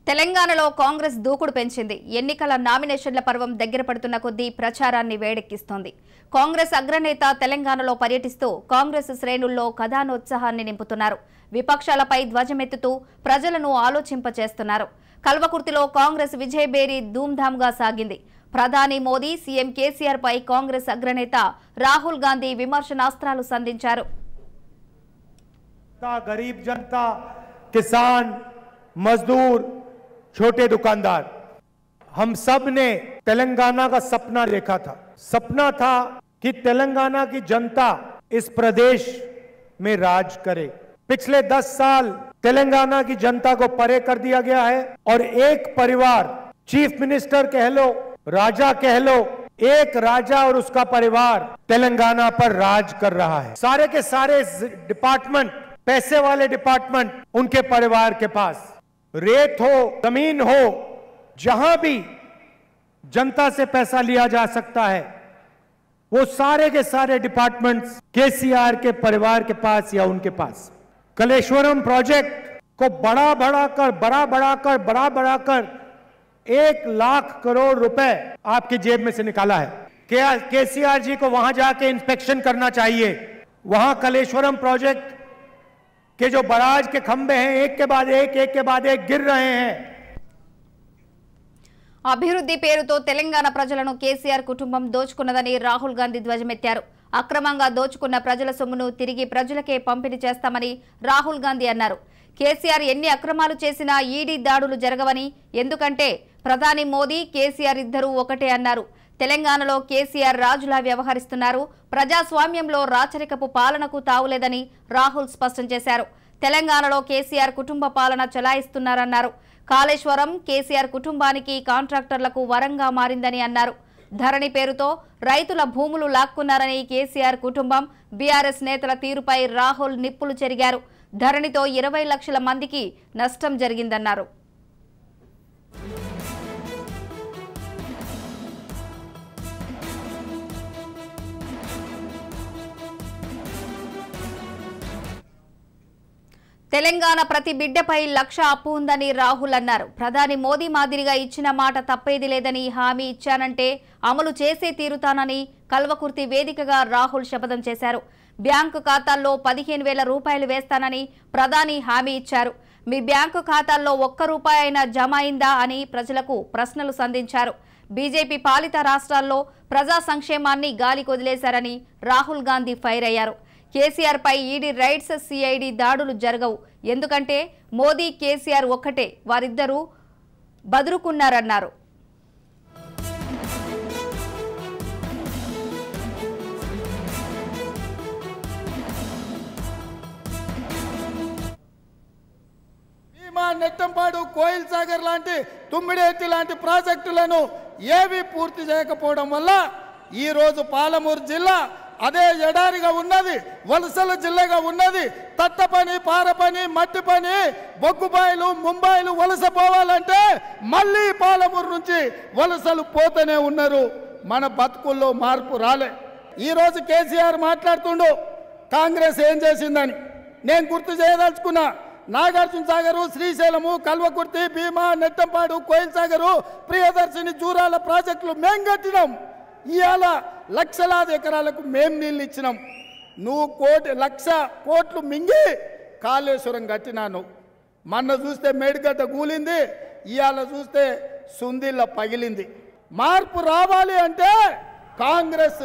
తెలంగాణలో కాంగ్రెస్ దూకుడు పెంచింది. ఎన్నికల నామినేషన్ల పర్వం దగ్గర పడుతున్న కొద్దీ ప్రచారాన్ని వేడెక్కిస్తోంది. కాంగ్రెస్ అగ్రనేత తెలంగాణలో పర్యటిస్తూ కాంగ్రెస్ శ్రేణుల్లో కథానోత్సాహాన్ని నింపుతున్నారు. విపక్షాలపై ధ్వజమెత్తుతూ ప్రజలను ఆలోచింపచేస్తున్నారు. కల్వకుర్తిలో కాంగ్రెస్ విజయబేరి ధూమ్ధామ్గా సాగింది. ప్రధాని మోదీ, సీఎం కేసీఆర్ పై కాంగ్రెస్ అగ్రనేత రాహుల్ గాంధీ విమర్శనాస్త్రాలు సంధించారు. गरीब जनता, किसान, मजदूर, छोटे दुकानदार, हम सब ने तेलंगाना का सपना देखा था। सपना था कि तेलंगाना की जनता इस प्रदेश में राज करे। पिछले 10 साल तेलंगाना की जनता को परे कर दिया गया है और एक परिवार, चीफ मिनिस्टर कह लो, राजा कह लो, एक राजा और उसका परिवार तेलंगाना पर राज कर रहा है। सारे के सारे डिपार्टमेंट, पैसे वाले डिपार्टमेंट उनके परिवार के पास, रेत हो, जमीन हो, जहां भी जनता से पैसा लिया जा सकता है वो सारे के सारे डिपार्टमेंट्स केसीआर के परिवार के पास या उनके पास। कलेश्वरम प्रोजेक्ट को बड़ा बढ़ाकर 1 लाख करोड़ रुपए आपकी जेब में से निकाला है। केसीआर जी को वहां जाके इंस्पेक्शन करना चाहिए। वहां कलेश्वरम प्रोजेक्ट के जो बराज के खंभे हैं एक के बाद एक गिर रहे हैं। అభివృద్ధి పేరుతో తెలంగాణ ప్రజలను కేసీఆర్ కుటుంబం దోచుకున్నదని రాహుల్ గాంధీ ధ్వజమెత్తారు. అక్రమంగా దోచుకున్న ప్రజల సొమ్మును తిరిగి ప్రజలకే పంపిణీ చేస్తామని రాహుల్ గాంధీ అన్నారు. కేసీఆర్ ఎన్ని అక్రమాలు చేసినా ఈడీ దాడులు జరగవని, ఎందుకంటే ప్రధాని మోదీ, కేసీఆర్ ఇద్దరూ ఒకటే అన్నారు. తెలంగాణలో కేసీఆర్ రాజులా వ్యవహరిస్తున్నారు. ప్రజాస్వామ్యంలో రాచరికపు పాలనకు తావులేదని రాహుల్ స్పష్టం చేశారు. తెలంగాణలో కేసీఆర్ కుటుంబ పాలన చలాయిస్తున్నారన్నారు. కాళేశ్వరం కేసీఆర్ కుటుంబానికి, కాంట్రాక్టర్లకు వరంగా మారిందని అన్నారు. ధరణి పేరుతో రైతుల భూములు లాక్కున్నారని కేసీఆర్ కుటుంబం, బీఆర్ఎస్ నేతల తీరుపై రాహుల్ నిప్పులు చెరిగారు. ధరణితో 20 లక్షల మందికి నష్టం జరిగిందన్నారు. తెలంగాణ ప్రతి బిడ్డపై 1 లక్ష అప్పు ఉందని రాహుల్ అన్నారు. ప్రధాని మోదీ మాదిరిగా ఇచ్చిన మాట తప్పేది లేదని హామీ ఇచ్చానంటే అమలు చేసే తీరుతానని కల్వకుర్తి వేదికగా రాహుల్ శపథం చేశారు. బ్యాంకు ఖాతాల్లో 15,000 రూపాయలు వేస్తానని ప్రధాని హామీ ఇచ్చారు. మీ బ్యాంకు ఖాతాల్లో 1 రూపాయి అయినా జమ అయిందా అని ప్రజలకు ప్రశ్నలు సంధించారు. బీజేపీ పాలిత రాష్ట్రాల్లో ప్రజా సంక్షేమాన్ని గాలికి వదిలేశారని రాహుల్ గాంధీ ఫైర్ అయ్యారు. కేసీఆర్ పై ఈడీ రైడ్స్, సిఐడి దాడులు జరగవు, ఎందుకంటే మోదీ, కేసీఆర్ ఒక్కటే, వారిద్దరూ బదురుకున్నారన్నారు. నెట్టంపాడు, కోయిల్ సాగర్ లాంటి, తుమ్మిడేటి లాంటి ప్రాజెక్టులను ఏవి పూర్తి చేయకపోవడం వల్ల ఈరోజు పాలమూరు జిల్లా అదే ఎడారిగా ఉన్నది, వలసల జిల్లాగా ఉన్నది. తట్ట పని, పార పని, మట్టి పని, బొగ్గుబాయిలు, ముంబాయిలు వలస పోవాలంటే మళ్ళీ పాలమూరు నుంచి వలసలు పోతూనే ఉన్నారు. మన బతుకుల్లో మార్పు రాలే. ఈరోజు కేసీఆర్ మాట్లాడుతుండు కాంగ్రెస్ ఏం చేసిందని. నేను గుర్తు చేయదలుచుకున్నా, నాగార్జున సాగరు, శ్రీశైలము, కల్వకుర్తి, భీమా, నెట్టంపాడు, కోయిల్ సాగరు, ప్రియదర్శిని, జూరాల ప్రాజెక్టులు మేం కట్టినాం. ఇవాళ లక్షలాది ఎకరాలకు మేం నీళ్ళు ఇచ్చినాం. నువ్వు 1 లక్ష కోట్లు మింగి కాళేశ్వరం కట్టినాను. మొన్న చూస్తే మేడిగడ్డ కూలింది, ఇవాళ చూస్తే సుందిళ్ళ పగిలింది. మార్పు రావాలి అంటే కాంగ్రెస్